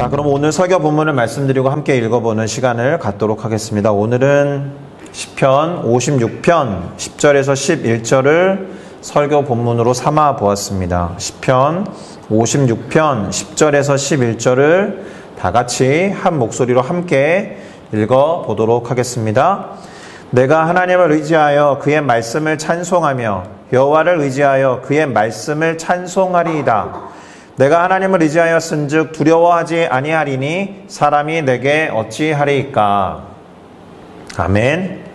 자, 그럼 오늘 설교 본문을 말씀드리고 함께 읽어보는 시간을 갖도록 하겠습니다. 오늘은 시편 56편 10절에서 11절을 설교 본문으로 삼아 보았습니다. 시편 56편 10절에서 11절을 다 같이 한 목소리로 함께 읽어보도록 하겠습니다. 내가 하나님을 의지하여 그의 말씀을 찬송하며 여호와를 의지하여 그의 말씀을 찬송하리이다. 내가 하나님을 의지하였은즉 두려워하지 아니하리니 사람이 내게 어찌하리이까. 아멘.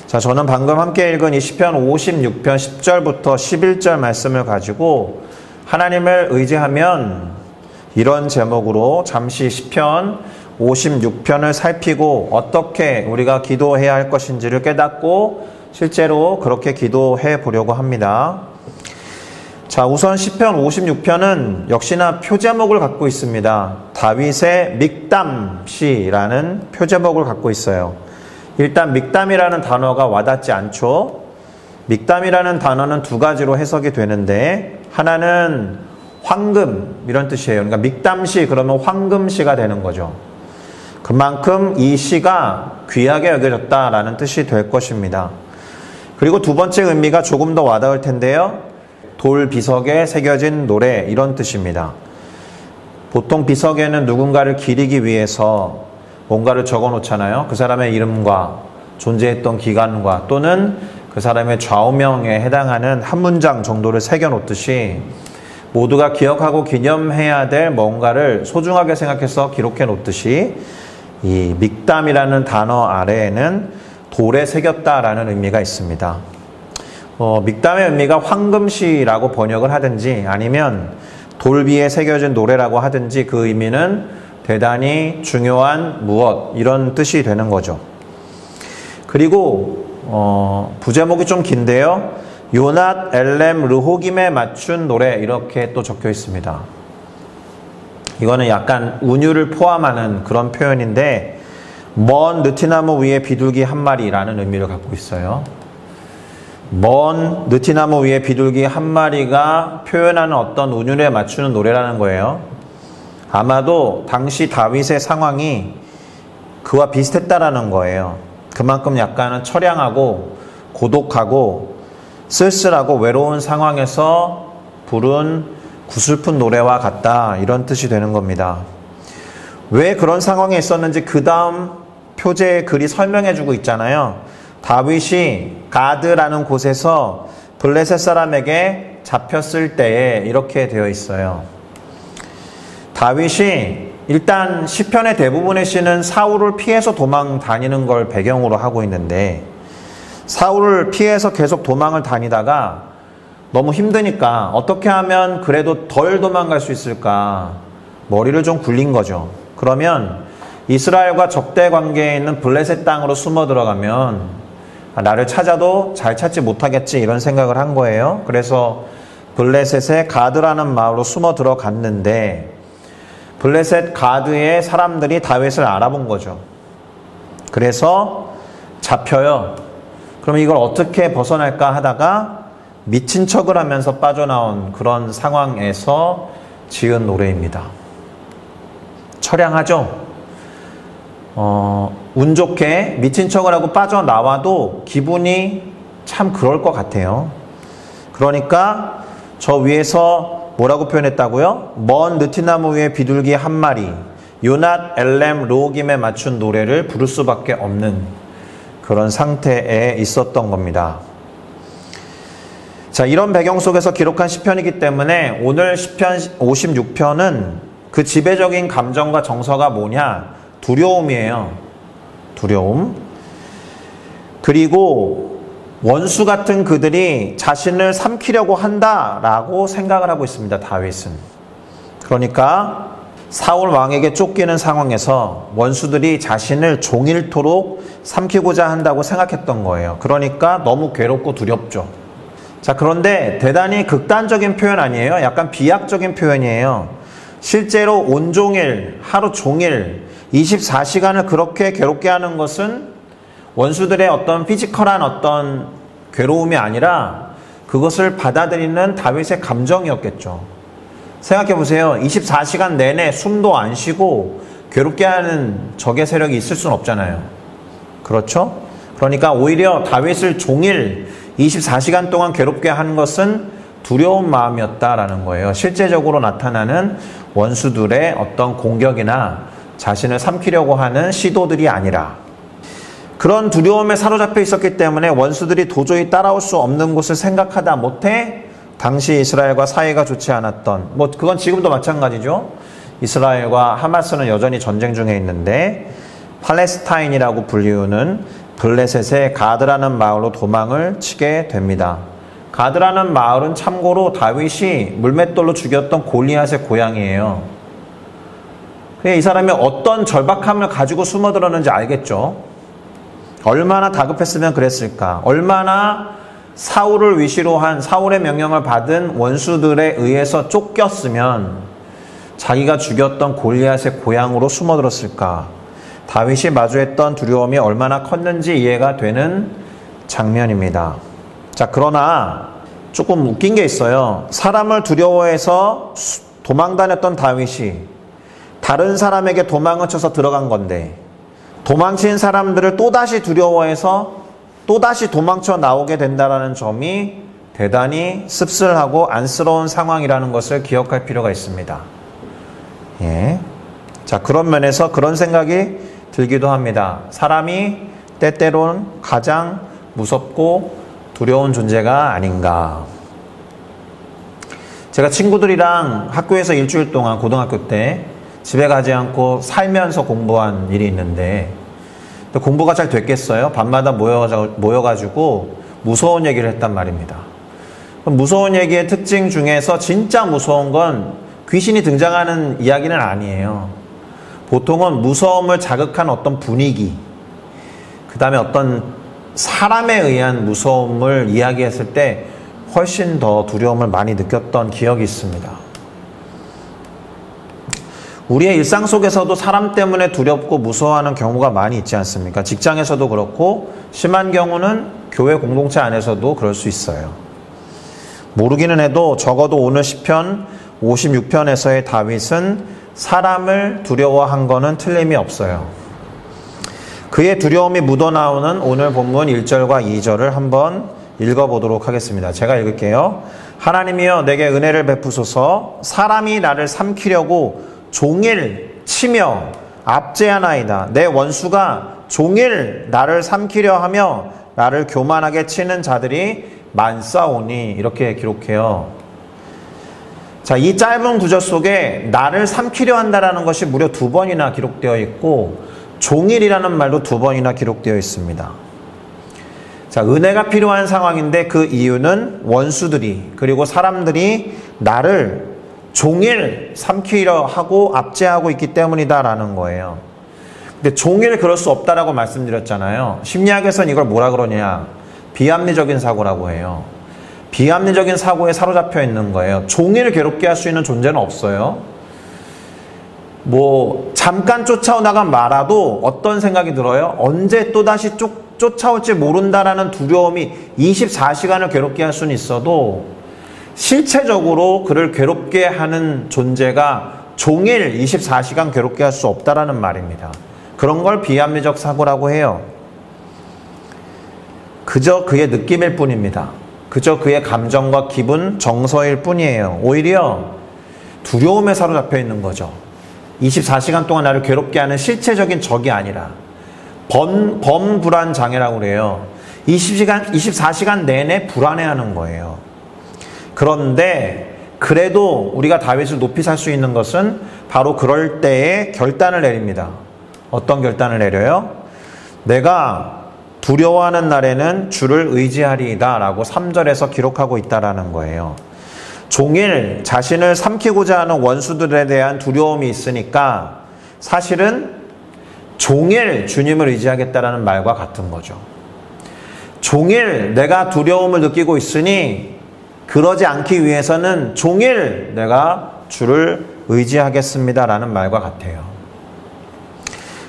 자, 저는 방금 함께 읽은 이 시편 56편 10절부터 11절 말씀을 가지고 하나님을 의지하면 이런 제목으로 잠시 시편 56편을 살피고 어떻게 우리가 기도해야 할 것인지를 깨닫고 실제로 그렇게 기도해 보려고 합니다. 자, 우선 시편 56편은 역시나 표제목을 갖고 있습니다. 다윗의 믹담시라는 표제목을 갖고 있어요. 일단 믹담이라는 단어가 와닿지 않죠. 믹담이라는 단어는 두 가지로 해석이 되는데 하나는 황금 이런 뜻이에요. 그러니까 믹담시 그러면 황금시가 되는 거죠. 그만큼 이 시가 귀하게 여겨졌다라는 뜻이 될 것입니다. 그리고 두 번째 의미가 조금 더 와닿을 텐데요. 돌 비석에 새겨진 노래 이런 뜻입니다. 보통 비석에는 누군가를 기리기 위해서 뭔가를 적어 놓잖아요. 그 사람의 이름과 존재했던 기간과 또는 그 사람의 좌우명에 해당하는 한 문장 정도를 새겨 놓듯이 모두가 기억하고 기념해야 될 뭔가를 소중하게 생각해서 기록해 놓듯이 이 믹담이라는 단어 아래에는 돌에 새겼다라는 의미가 있습니다. 믹담의 의미가 황금시라고 번역을 하든지 아니면 돌 위에 새겨진 노래라고 하든지 그 의미는 대단히 중요한 무엇 이런 뜻이 되는 거죠. 그리고 부제목이 좀 긴데요. 요낫 엘렘 르호김에 맞춘 노래 이렇게 또 적혀 있습니다. 이거는 약간 운율을 포함하는 그런 표현인데 먼 느티나무 위에 비둘기 한 마리라는 의미를 갖고 있어요. 먼 느티나무 위에 비둘기 한 마리가 표현하는 어떤 운율에 맞추는 노래라는 거예요. 아마도 당시 다윗의 상황이 그와 비슷했다라는 거예요. 그만큼 약간은 처량하고 고독하고 쓸쓸하고 외로운 상황에서 부른 구슬픈 노래와 같다 이런 뜻이 되는 겁니다. 왜 그런 상황에 있었는지 그 다음 표제의 글이 설명해주고 있잖아요. 다윗이 가드라는 곳에서 블레셋 사람에게 잡혔을 때에 이렇게 되어 있어요. 다윗이 일단 시편의 대부분의 시는 사울을 피해서 도망 다니는 걸 배경으로 하고 있는데 사울을 피해서 계속 도망을 다니다가 너무 힘드니까 어떻게 하면 그래도 덜 도망갈 수 있을까 머리를 좀 굴린 거죠. 그러면 이스라엘과 적대 관계에 있는 블레셋 땅으로 숨어 들어가면 나를 찾아도 잘 찾지 못하겠지 이런 생각을 한 거예요. 그래서 블레셋의 가드라는 마을로 숨어 들어갔는데 블레셋 가드의 사람들이 다윗을 알아본 거죠. 그래서 잡혀요. 그럼 이걸 어떻게 벗어날까 하다가 미친 척을 하면서 빠져나온 그런 상황에서 지은 노래입니다. 처량하죠? 운 좋게 미친 척을 하고 빠져나와도 기분이 참 그럴 것 같아요. 그러니까 저 위에서 뭐라고 표현했다고요? 먼 느티나무 위에 비둘기 한 마리 요낫 엘렘 르호김에 맞춘 노래를 부를 수밖에 없는 그런 상태에 있었던 겁니다. 자, 이런 배경 속에서 기록한 시편이기 때문에 오늘 시편 56편은 그 지배적인 감정과 정서가 뭐냐? 두려움이에요. 두려움. 그리고 원수 같은 그들이 자신을 삼키려고 한다라고 생각을 하고 있습니다. 다윗은. 그러니까 사울 왕에게 쫓기는 상황에서 원수들이 자신을 종일토록 삼키고자 한다고 생각했던 거예요. 그러니까 너무 괴롭고 두렵죠. 자, 그런데 대단히 극단적인 표현 아니에요? 약간 비약적인 표현이에요. 실제로 온종일, 하루 종일 24시간을 그렇게 괴롭게 하는 것은 원수들의 어떤 피지컬한 어떤 괴로움이 아니라 그것을 받아들이는 다윗의 감정이었겠죠. 생각해 보세요. 24시간 내내 숨도 안 쉬고 괴롭게 하는 적의 세력이 있을 수는 없잖아요. 그렇죠? 그러니까 오히려 다윗을 종일 24시간 동안 괴롭게 한 것은 두려운 마음이었다라는 거예요. 실제적으로 나타나는 원수들의 어떤 공격이나 자신을 삼키려고 하는 시도들이 아니라 그런 두려움에 사로잡혀 있었기 때문에 원수들이 도저히 따라올 수 없는 곳을 생각하다 못해 당시 이스라엘과 사이가 좋지 않았던, 그건 지금도 마찬가지죠. 이스라엘과 하마스는 여전히 전쟁 중에 있는데 팔레스타인이라고 불리우는 블레셋의 가드라는 마을로 도망을 치게 됩니다. 가드라는 마을은 참고로 다윗이 물맷돌로 죽였던 골리앗의 고향이에요. 이 사람이 어떤 절박함을 가지고 숨어들었는지 알겠죠? 얼마나 다급했으면 그랬을까? 얼마나 사울을 위시로 한 사울의 명령을 받은 원수들에 의해서 쫓겼으면 자기가 죽였던 골리앗의 고향으로 숨어들었을까? 다윗이 마주했던 두려움이 얼마나 컸는지 이해가 되는 장면입니다. 자, 그러나 조금 웃긴 게 있어요. 사람을 두려워해서 도망다녔던 다윗이 다른 사람에게 도망을 쳐서 들어간 건데 도망친 사람들을 또다시 두려워해서 또다시 도망쳐 나오게 된다는 점이 대단히 씁쓸하고 안쓰러운 상황이라는 것을 기억할 필요가 있습니다. 예. 자, 그런 면에서 그런 생각이 들기도 합니다. 사람이 때때론 가장 무섭고 두려운 존재가 아닌가. 제가 친구들이랑 학교에서 일주일 동안 고등학교 때 집에 가지 않고 살면서 공부한 일이 있는데 공부가 잘 됐겠어요? 밤마다 모여가지고 무서운 얘기를 했단 말입니다. 무서운 얘기의 특징 중에서 진짜 무서운 건 귀신이 등장하는 이야기는 아니에요. 보통은 무서움을 자극한 어떤 분위기, 그 다음에 어떤 사람에 의한 무서움을 이야기했을 때 훨씬 더 두려움을 많이 느꼈던 기억이 있습니다. 우리의 일상 속에서도 사람 때문에 두렵고 무서워하는 경우가 많이 있지 않습니까? 직장에서도 그렇고 심한 경우는 교회 공동체 안에서도 그럴 수 있어요. 모르기는 해도 적어도 오늘 시편 56편에서의 다윗은 사람을 두려워한 거는 틀림이 없어요. 그의 두려움이 묻어나오는 오늘 본문 1절과 2절을 한번 읽어보도록 하겠습니다. 제가 읽을게요. 하나님이여 내게 은혜를 베푸소서. 사람이 나를 삼키려고 종일 치며 압제하나이다. 내 원수가 종일 나를 삼키려 하며 나를 교만하게 치는 자들이 많사오니. 이렇게 기록해요. 자, 이 짧은 구절 속에 나를 삼키려 한다라는 것이 무려 2번이나 기록되어 있고 종일이라는 말도 2번이나 기록되어 있습니다. 자, 은혜가 필요한 상황인데 그 이유는 원수들이 그리고 사람들이 나를 종일 삼키려 하고 압제하고 있기 때문이다라는 거예요. 근데 종일 그럴 수 없다라고 말씀드렸잖아요. 심리학에서는 이걸 뭐라 그러냐? 비합리적인 사고라고 해요. 비합리적인 사고에 사로잡혀 있는 거예요. 종일 괴롭게 할 수 있는 존재는 없어요. 잠깐 쫓아오다가 말아도 어떤 생각이 들어요? 언제 또다시 쫓아올지 모른다라는 두려움이 24시간을 괴롭게 할 수는 있어도 실체적으로 그를 괴롭게 하는 존재가 종일 24시간 괴롭게 할 수 없다라는 말입니다. 그런 걸 비합리적 사고라고 해요. 그저 그의 느낌일 뿐입니다. 그저 그의 감정과 기분, 정서일 뿐이에요. 오히려 두려움에 사로잡혀 있는 거죠. 24시간 동안 나를 괴롭게 하는 실체적인 적이 아니라 범불안 장애라고 그래요. 24시간 내내 불안해하는 거예요. 그런데 그래도 우리가 다윗을 높이 살 수 있는 것은 바로 그럴 때에 결단을 내립니다. 어떤 결단을 내려요? 내가 두려워하는 날에는 주를 의지하리이다 라고 3절에서 기록하고 있다라는 거예요. 종일 자신을 삼키고자 하는 원수들에 대한 두려움이 있으니까 사실은 종일 주님을 의지하겠다라는 말과 같은 거죠. 종일 내가 두려움을 느끼고 있으니 그러지 않기 위해서는 종일 내가 주를 의지하겠습니다라는 말과 같아요.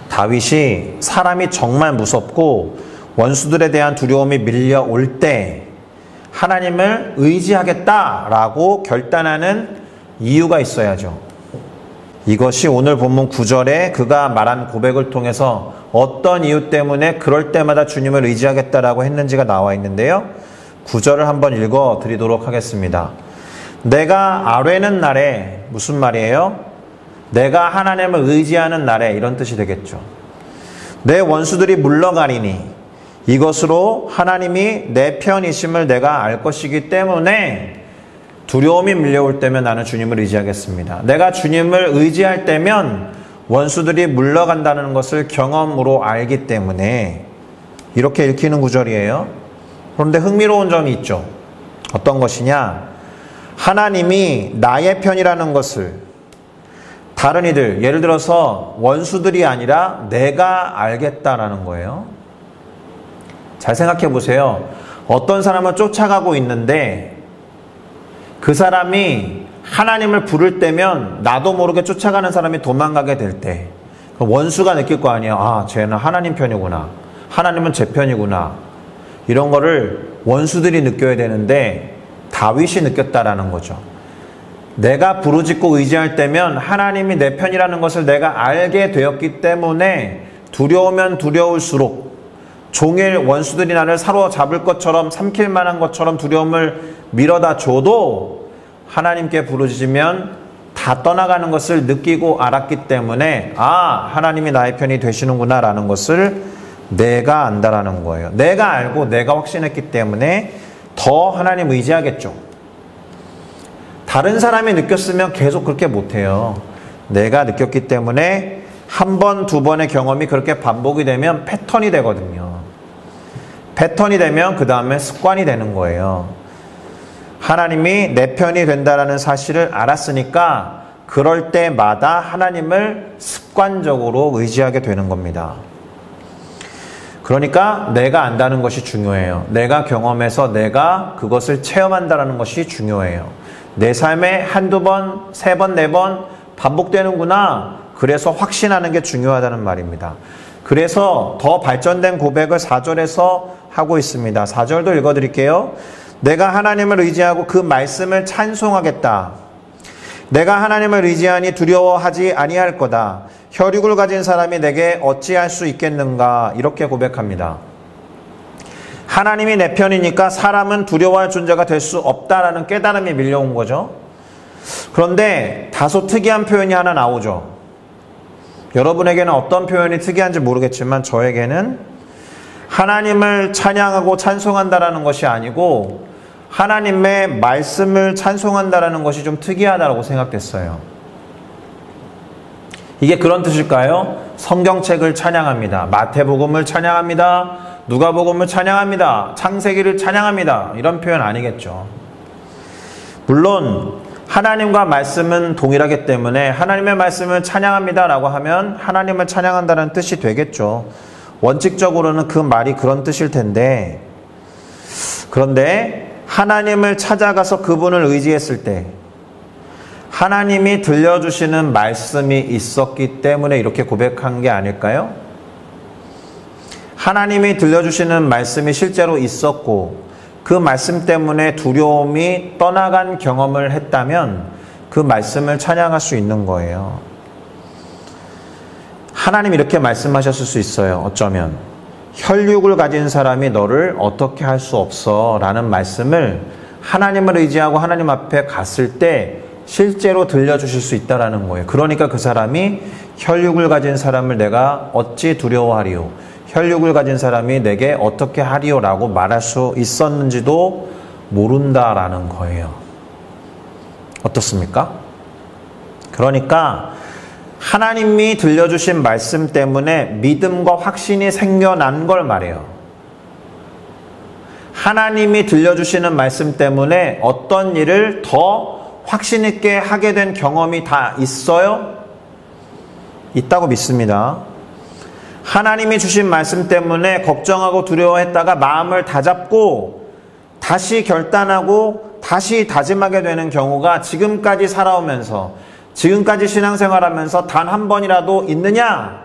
다윗이 사람이 정말 무섭고 원수들에 대한 두려움이 밀려올 때 하나님을 의지하겠다라고 결단하는 이유가 있어야죠. 이것이 오늘 본문 9절에 그가 말한 고백을 통해서 어떤 이유 때문에 그럴 때마다 주님을 의지하겠다라고 했는지가 나와 있는데요. 9절을 한번 읽어 드리도록 하겠습니다. 내가 아뢰는 날에, 무슨 말이에요? 내가 하나님을 의지하는 날에, 이런 뜻이 되겠죠. 내 원수들이 물러가리니 이것으로 하나님이 내 편이심을 내가 알 것이기 때문에 두려움이 밀려올 때면 나는 주님을 의지하겠습니다. 내가 주님을 의지할 때면 원수들이 물러간다는 것을 경험으로 알기 때문에 이렇게 읽히는 구절이에요. 그런데 흥미로운 점이 있죠. 어떤 것이냐? 하나님이 나의 편이라는 것을 다른 이들, 예를 들어서 원수들이 아니라 내가 알겠다라는 거예요. 잘 생각해 보세요. 어떤 사람을 쫓아가고 있는데 그 사람이 하나님을 부를 때면 나도 모르게 쫓아가는 사람이 도망가게 될 때 원수가 느낄 거 아니에요. 아, 쟤는 하나님 편이구나. 하나님은 제 편이구나. 이런 거를 원수들이 느껴야 되는데 다윗이 느꼈다라는 거죠. 내가 부르짖고 의지할 때면 하나님이 내 편이라는 것을 내가 알게 되었기 때문에 두려우면 두려울수록 종일 원수들이 나를 사로잡을 것처럼 삼킬 만한 것처럼 두려움을 밀어다 줘도 하나님께 부르짖으면 다 떠나가는 것을 느끼고 알았기 때문에 아, 하나님이 나의 편이 되시는구나 라는 것을 내가 안다라는 거예요. 내가 알고 내가 확신했기 때문에 더 하나님 의지하겠죠. 다른 사람이 느꼈으면 계속 그렇게 못해요. 내가 느꼈기 때문에 한 번, 두 번의 경험이 그렇게 반복이 되면 패턴이 되거든요. 패턴이 되면 그 다음에 습관이 되는 거예요. 하나님이 내 편이 된다라는 사실을 알았으니까 그럴 때마다 하나님을 습관적으로 의지하게 되는 겁니다. 그러니까 내가 안다는 것이 중요해요. 내가 경험해서 내가 그것을 체험한다는 것이 중요해요. 내 삶에 한두 번, 세 번, 네 번 반복되는구나. 그래서 확신하는 게 중요하다는 말입니다. 그래서 더 발전된 고백을 4절에서 하고 있습니다. 4절도 읽어드릴게요. 내가 하나님을 의지하고 그 말씀을 찬송하겠다. 내가 하나님을 의지하니 두려워하지 아니할 거다. 혈육을 가진 사람이 내게 어찌할 수 있겠는가. 이렇게 고백합니다. 하나님이 내 편이니까 사람은 두려워할 존재가 될 수 없다라는 깨달음이 밀려온 거죠. 그런데 다소 특이한 표현이 하나 나오죠. 여러분에게는 어떤 표현이 특이한지 모르겠지만 저에게는 하나님을 찬양하고 찬송한다라는 것이 아니고 하나님의 말씀을 찬송한다라는 것이 좀 특이하다고 생각됐어요. 이게 그런 뜻일까요? 성경책을 찬양합니다. 마태복음을 찬양합니다. 누가복음을 찬양합니다. 창세기를 찬양합니다. 이런 표현 아니겠죠. 물론 하나님과 말씀은 동일하기 때문에 하나님의 말씀을 찬양합니다라고 하면 하나님을 찬양한다는 뜻이 되겠죠. 원칙적으로는 그 말이 그런 뜻일 텐데, 그런데 하나님을 찾아가서 그분을 의지했을 때 하나님이 들려주시는 말씀이 있었기 때문에 이렇게 고백한 게 아닐까요? 하나님이 들려주시는 말씀이 실제로 있었고 그 말씀 때문에 두려움이 떠나간 경험을 했다면 그 말씀을 찬양할 수 있는 거예요. 하나님이 이렇게 말씀하셨을 수 있어요. 어쩌면 혈육을 가진 사람이 너를 어떻게 할 수 없어 라는 말씀을 하나님을 의지하고 하나님 앞에 갔을 때 실제로 들려주실 수 있다라는 거예요. 그러니까 그 사람이 혈육을 가진 사람을 내가 어찌 두려워하리요, 혈육을 가진 사람이 내게 어떻게 하리요 라고 말할 수 있었는지도 모른다라는 거예요. 어떻습니까? 그러니까 하나님이 들려주신 말씀 때문에 믿음과 확신이 생겨난 걸 말해요. 하나님이 들려주시는 말씀 때문에 어떤 일을 더 확신 있게 하게 된 경험이 다 있어요? 있다고 믿습니다. 하나님이 주신 말씀 때문에 걱정하고 두려워했다가 마음을 다잡고 다시 결단하고 다시 다짐하게 되는 경우가 지금까지 살아오면서, 지금까지 신앙생활하면서 단 한 번이라도 있느냐?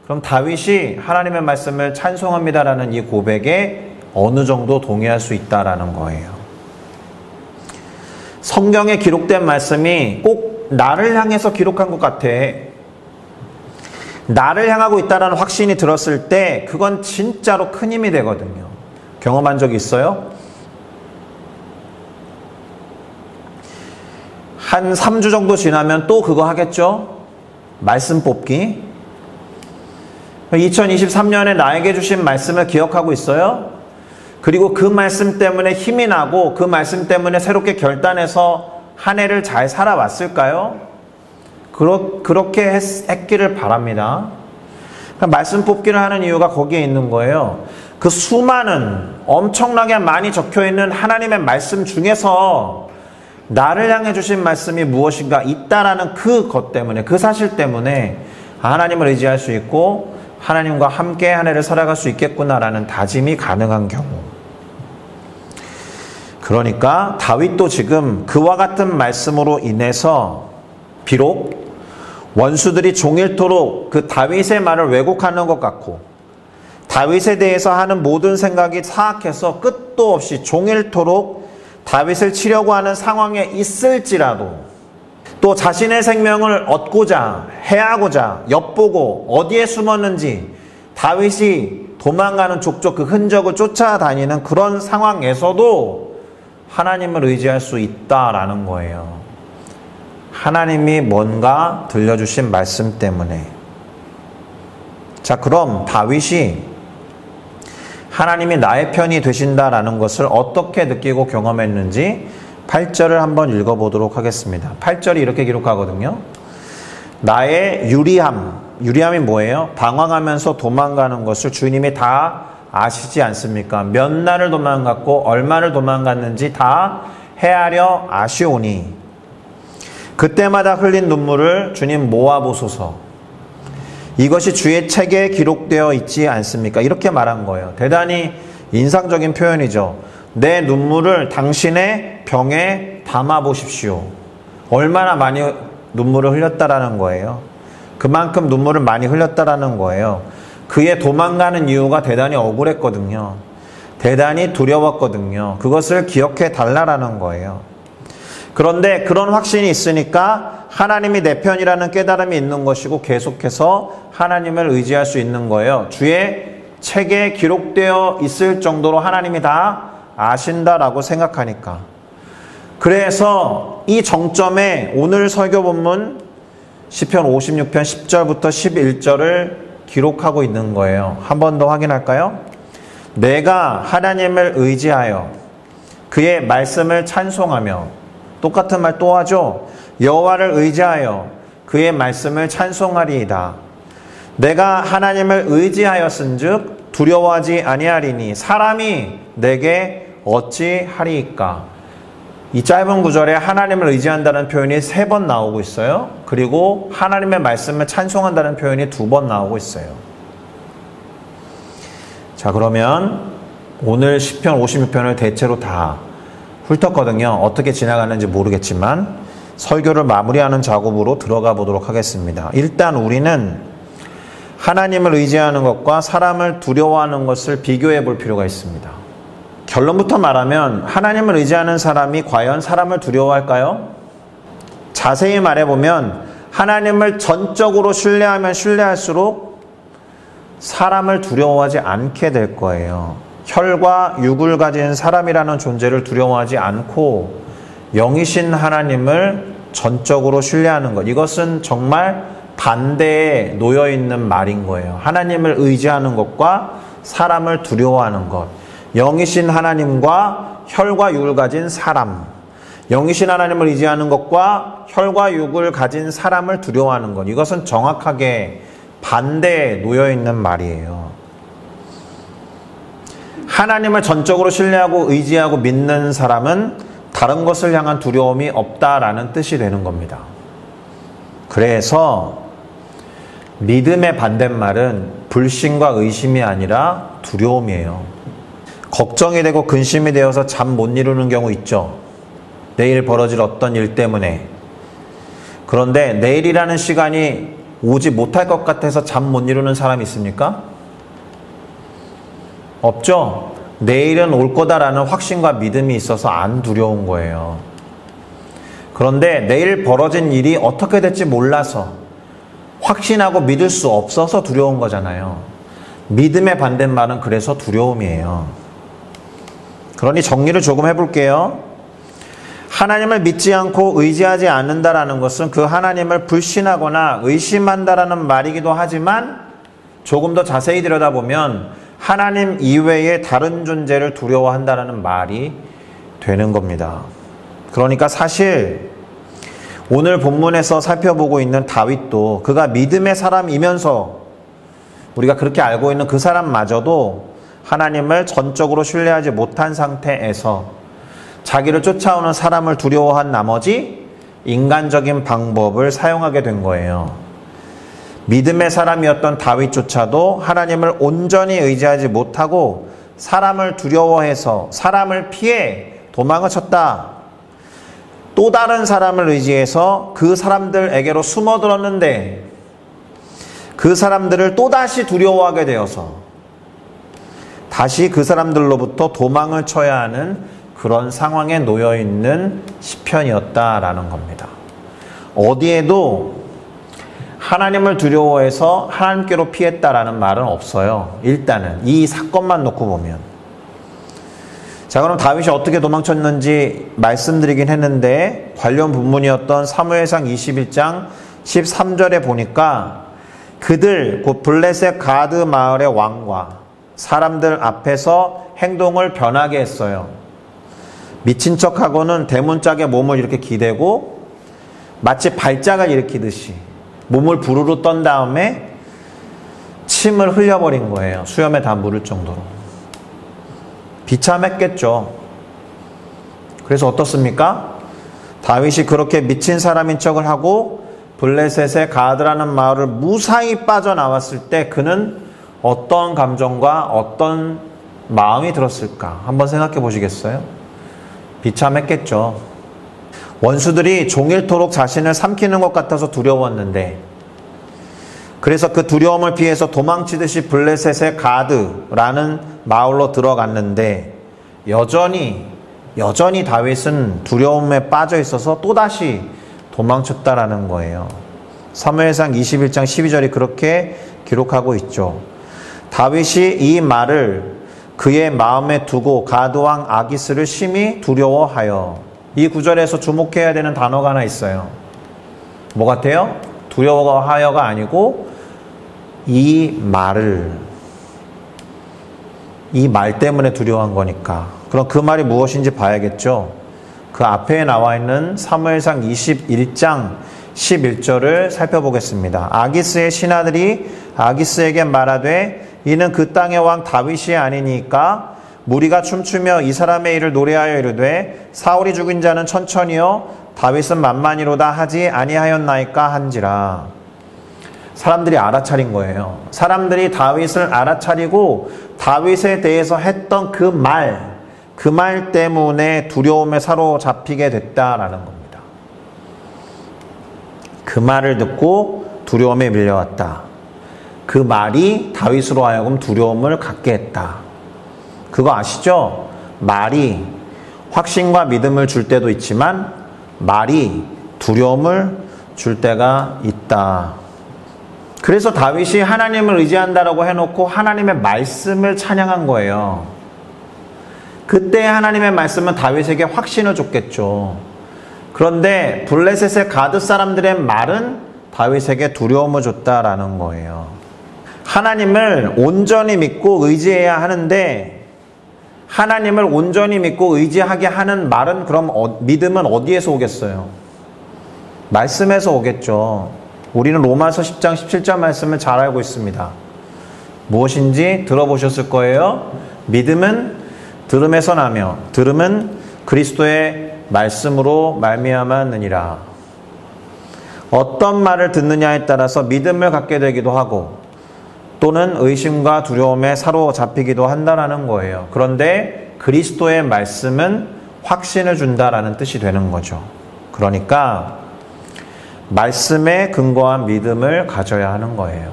그럼 다윗이 하나님의 말씀을 찬송합니다라는 이 고백에 어느 정도 동의할 수 있다라는 거예요. 성경에 기록된 말씀이 꼭 나를 향해서 기록한 것 같아. 나를 향하고 있다는 확신이 들었을 때 그건 진짜로 큰 힘이 되거든요. 경험한 적이 있어요? 한 3주 정도 지나면 또 그거 하겠죠? 말씀 뽑기. 2023년에 나에게 주신 말씀을 기억하고 있어요? 그리고 그 말씀 때문에 힘이 나고 그 말씀 때문에 새롭게 결단해서 한 해를 잘 살아왔을까요? 그렇게 했기를 바랍니다. 말씀 뽑기를 하는 이유가 거기에 있는 거예요. 그 수많은 엄청나게 많이 적혀있는 하나님의 말씀 중에서 나를 향해 주신 말씀이 무엇인가 있다라는 그것 때문에, 그 사실 때문에 하나님을 의지할 수 있고 하나님과 함께 한 해를 살아갈 수 있겠구나라는 다짐이 가능한 경우. 그러니까 다윗도 지금 그와 같은 말씀으로 인해서 비록 원수들이 종일토록 그 다윗의 말을 왜곡하는 것 같고 다윗에 대해서 하는 모든 생각이 사악해서 끝도 없이 종일토록 다윗을 치려고 하는 상황에 있을지라도 또 자신의 생명을 얻고자 해하고자 엿보고 어디에 숨었는지 다윗이 도망가는 족족 그 흔적을 쫓아다니는 그런 상황에서도 하나님을 의지할 수 있다라는 거예요. 하나님이 뭔가 들려주신 말씀 때문에. 자, 그럼 다윗이 하나님이 나의 편이 되신다라는 것을 어떻게 느끼고 경험했는지 8절을 한번 읽어보도록 하겠습니다. 8절이 이렇게 기록하거든요. 나의 유리함이 뭐예요? 방황하면서 도망가는 것을 주님이 다 아시지 않습니까? 몇 날을 도망갔고 얼마를 도망갔는지 다 헤아려 아시오니 그때마다 흘린 눈물을 주님 모아보소서. 이것이 주의 책에 기록되어 있지 않습니까? 이렇게 말한 거예요. 대단히 인상적인 표현이죠. 내 눈물을 당신의 병에 담아보십시오. 얼마나 많이 눈물을 흘렸다라는 거예요. 그만큼 눈물을 많이 흘렸다라는 거예요. 그의 도망가는 이유가 대단히 억울했거든요. 대단히 두려웠거든요. 그것을 기억해 달라라는 거예요. 그런데 그런 확신이 있으니까 하나님이 내 편이라는 깨달음이 있는 것이고 계속해서 하나님을 의지할 수 있는 거예요. 주의 책에 기록되어 있을 정도로 하나님이 다 아신다라고 생각하니까. 그래서 이 정점에 오늘 설교 본문 시편 56편 10절부터 11절을 기록하고 있는 거예요. 한 번 더 확인할까요? 내가 하나님을 의지하여 그의 말씀을 찬송하며 똑같은 말 또 하죠. 여호와를 의지하여 그의 말씀을 찬송하리이다. 내가 하나님을 의지하였은즉 두려워하지 아니하리니 사람이 내게 어찌하리이까. 이 짧은 구절에 하나님을 의지한다는 표현이 3번 나오고 있어요. 그리고 하나님의 말씀을 찬송한다는 표현이 2번 나오고 있어요. 자, 그러면 오늘 시편 56편을 대체로 다 훑었거든요. 어떻게 지나갔는지 모르겠지만 설교를 마무리하는 작업으로 들어가 보도록 하겠습니다. 일단 우리는 하나님을 의지하는 것과 사람을 두려워하는 것을 비교해 볼 필요가 있습니다. 결론부터 말하면 하나님을 의지하는 사람이 과연 사람을 두려워할까요? 자세히 말해보면 하나님을 전적으로 신뢰하면 신뢰할수록 사람을 두려워하지 않게 될 거예요. 혈과 육을 가진 사람이라는 존재를 두려워하지 않고 영이신 하나님을 전적으로 신뢰하는 것. 이것은 정말 반대에 놓여있는 말인 거예요. 하나님을 의지하는 것과 사람을 두려워하는 것. 영이신 하나님과 혈과 육을 가진 사람. 영이신 하나님을 의지하는 것과 혈과 육을 가진 사람을 두려워하는 것. 이것은 정확하게 반대에 놓여있는 말이에요. 하나님을 전적으로 신뢰하고 의지하고 믿는 사람은 다른 것을 향한 두려움이 없다라는 뜻이 되는 겁니다. 그래서 믿음의 반대말은 불신과 의심이 아니라 두려움이에요. 걱정이 되고 근심이 되어서 잠 못 이루는 경우 있죠. 내일 벌어질 어떤 일 때문에. 그런데 내일이라는 시간이 오지 못할 것 같아서 잠 못 이루는 사람이 있습니까? 없죠? 내일은 올 거다라는 확신과 믿음이 있어서 안 두려운 거예요. 그런데 내일 벌어진 일이 어떻게 될지 몰라서 확신하고 믿을 수 없어서 두려운 거잖아요. 믿음의 반대말은 그래서 두려움이에요. 그러니 정리를 조금 해볼게요. 하나님을 믿지 않고 의지하지 않는다라는 것은 그 하나님을 불신하거나 의심한다라는 말이기도 하지만 조금 더 자세히 들여다보면 하나님 이외의 다른 존재를 두려워한다라는 말이 되는 겁니다. 그러니까 사실 오늘 본문에서 살펴보고 있는 다윗도 그가 믿음의 사람이면서 우리가 그렇게 알고 있는 그 사람마저도 하나님을 전적으로 신뢰하지 못한 상태에서 자기를 쫓아오는 사람을 두려워한 나머지 인간적인 방법을 사용하게 된 거예요. 믿음의 사람이었던 다윗조차도 하나님을 온전히 의지하지 못하고 사람을 두려워해서 사람을 피해 도망을 쳤다. 또 다른 사람을 의지해서 그 사람들에게로 숨어들었는데 그 사람들을 또다시 두려워하게 되어서 다시 그 사람들로부터 도망을 쳐야 하는 그런 상황에 놓여있는 시편이었다라는 겁니다. 어디에도 하나님을 두려워해서 하나님께로 피했다라는 말은 없어요. 일단은 이 사건만 놓고 보면. 자, 그럼 다윗이 어떻게 도망쳤는지 말씀드리긴 했는데 관련 본문이었던 사무엘상 21장 13절에 보니까 그들 곧 블레셋 가드 마을의 왕과 사람들 앞에서 행동을 변하게 했어요. 미친 척하고는 대문짝에 몸을 이렇게 기대고 마치 발작을 일으키듯이 몸을 부르르 떤 다음에 침을 흘려버린 거예요. 수염에 다 묻을 정도로. 비참했겠죠. 그래서 어떻습니까? 다윗이 그렇게 미친 사람인 척을 하고 블레셋의 가드라는 마을을 무사히 빠져나왔을 때 그는 어떤 감정과 어떤 마음이 들었을까? 한번 생각해 보시겠어요? 비참했겠죠. 원수들이 종일토록 자신을 삼키는 것 같아서 두려웠는데 그래서 그 두려움을 피해서 도망치듯이 블레셋의 가드라는 마을로 들어갔는데 여전히 다윗은 두려움에 빠져 있어서 또다시 도망쳤다라는 거예요. 사무엘상 21장 12절이 그렇게 기록하고 있죠. 다윗이 이 말을 그의 마음에 두고 가드왕 아기스를 심히 두려워하여. 이 구절에서 주목해야 되는 단어가 하나 있어요. 뭐 같아요? 두려워하여가 아니고 이 말 때문에 두려워한 거니까. 그럼 그 말이 무엇인지 봐야겠죠. 그 앞에 나와 있는 사무엘상 21장 11절을 살펴보겠습니다. 아기스의 신하들이 아기스에게 말하되 이는 그 땅의 왕 다윗이 아니니까 무리가 춤추며 이 사람의 일을 노래하여 이르되 사울이 죽인 자는 천천히요 다윗은 만만히로다 하지 아니하였나이까 한지라. 사람들이 알아차린 거예요. 사람들이 다윗을 알아차리고 다윗에 대해서 했던 그 말 때문에 두려움에 사로잡히게 됐다라는 겁니다. 그 말을 듣고 두려움에 밀려왔다. 그 말이 다윗으로 하여금 두려움을 갖게 했다. 그거 아시죠? 말이 확신과 믿음을 줄 때도 있지만 말이 두려움을 줄 때가 있다. 그래서 다윗이 하나님을 의지한다라고 해놓고 하나님의 말씀을 찬양한 거예요. 그때 하나님의 말씀은 다윗에게 확신을 줬겠죠. 그런데 블레셋의 가드 사람들의 말은 다윗에게 두려움을 줬다라는 거예요. 하나님을 온전히 믿고 의지해야 하는데 하나님을 온전히 믿고 의지하게 하는 말은 그럼 믿음은 어디에서 오겠어요? 말씀에서 오겠죠. 우리는 로마서 10장 17절 말씀을 잘 알고 있습니다. 무엇인지 들어보셨을 거예요. 믿음은 들음에서 나며 들음은 그리스도의 말씀으로 말미암았느니라. 어떤 말을 듣느냐에 따라서 믿음을 갖게 되기도 하고 또는 의심과 두려움에 사로잡히기도 한다라는 거예요. 그런데 그리스도의 말씀은 확신을 준다라는 뜻이 되는 거죠. 그러니까 말씀에 근거한 믿음을 가져야 하는 거예요.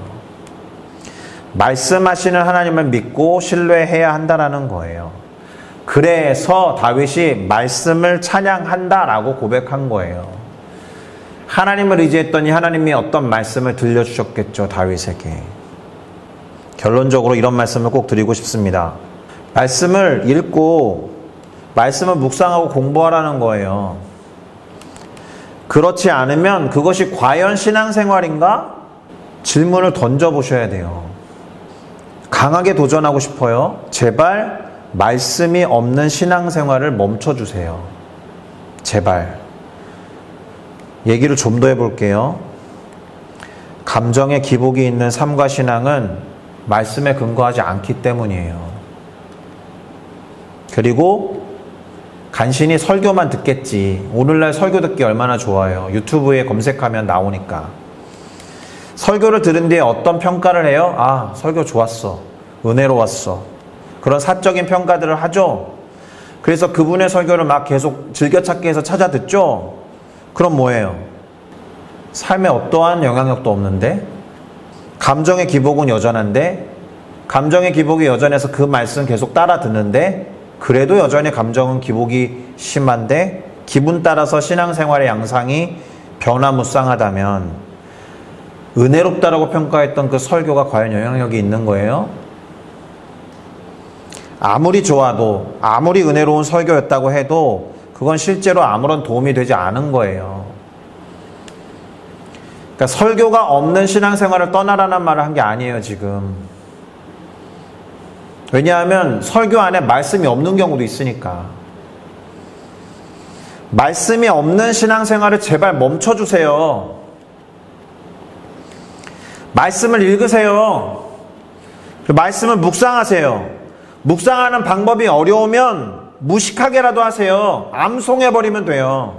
말씀하시는 하나님을 믿고 신뢰해야 한다라는 거예요. 그래서 다윗이 말씀을 찬양한다라고 고백한 거예요. 하나님을 의지했더니 하나님이 어떤 말씀을 들려주셨겠죠, 다윗에게. 결론적으로 이런 말씀을 꼭 드리고 싶습니다. 말씀을 읽고 말씀을 묵상하고 공부하라는 거예요. 그렇지 않으면 그것이 과연 신앙생활인가? 질문을 던져보셔야 돼요. 강하게 도전하고 싶어요? 제발 말씀이 없는 신앙생활을 멈춰주세요. 제발. 얘기를 좀 더 해볼게요. 감정의 기복이 있는 삶과 신앙은 말씀에 근거하지 않기 때문이에요. 그리고 간신히 설교만 듣겠지. 오늘날 설교 듣기 얼마나 좋아요. 유튜브에 검색하면 나오니까. 설교를 들은 뒤에 어떤 평가를 해요? 아, 설교 좋았어. 은혜로웠어. 그런 사적인 평가들을 하죠. 그래서 그분의 설교를 막 계속 즐겨찾기 해서 찾아 듣죠. 그럼 뭐예요? 삶에 어떠한 영향력도 없는데, 감정의 기복은 여전한데, 감정의 기복이 여전해서 그 말씀 계속 따라 듣는데, 그래도 여전히 감정은 기복이 심한데, 기분 따라서 신앙생활의 양상이 변화무쌍하다면 은혜롭다라고 평가했던 그 설교가 과연 영향력이 있는 거예요? 아무리 좋아도, 아무리 은혜로운 설교였다고 해도 그건 실제로 아무런 도움이 되지 않은 거예요. 그러니까 설교가 없는 신앙생활을 떠나라는 말을 한 게 아니에요, 지금. 왜냐하면 설교 안에 말씀이 없는 경우도 있으니까. 말씀이 없는 신앙생활을 제발 멈춰주세요. 말씀을 읽으세요. 말씀을 묵상하세요. 묵상하는 방법이 어려우면 무식하게라도 하세요. 암송해버리면 돼요.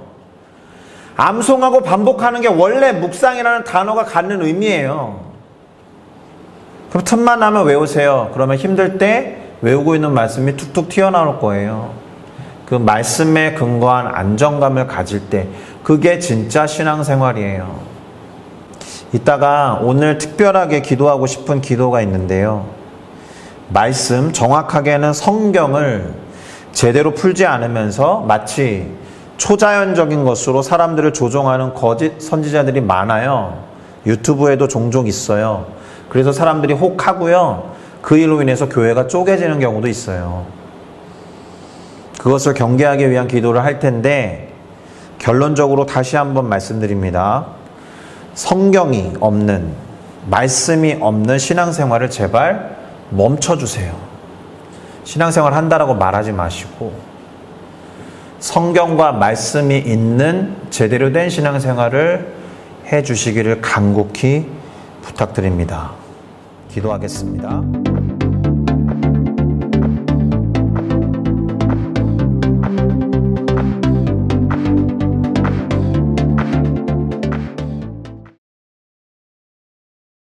암송하고 반복하는 게 원래 묵상이라는 단어가 갖는 의미예요. 그럼 틈만 나면 외우세요. 그러면 힘들 때 외우고 있는 말씀이 툭툭 튀어나올 거예요. 그 말씀에 근거한 안정감을 가질 때, 그게 진짜 신앙생활이에요. 이따가 오늘 특별하게 기도하고 싶은 기도가 있는데요. 말씀, 정확하게는 성경을 제대로 풀지 않으면서 마치 초자연적인 것으로 사람들을 조종하는 거짓 선지자들이 많아요. 유튜브에도 종종 있어요. 그래서 사람들이 혹하고요. 그 일로 인해서 교회가 쪼개지는 경우도 있어요. 그것을 경계하기 위한 기도를 할 텐데, 결론적으로 다시 한번 말씀드립니다. 성경이 없는, 말씀이 없는 신앙생활을 제발 멈춰주세요. 신앙생활 한다라고 말하지 마시고 성경과 말씀이 있는 제대로 된 신앙생활을 해주시기를 간곡히 부탁드립니다. 기도하겠습니다.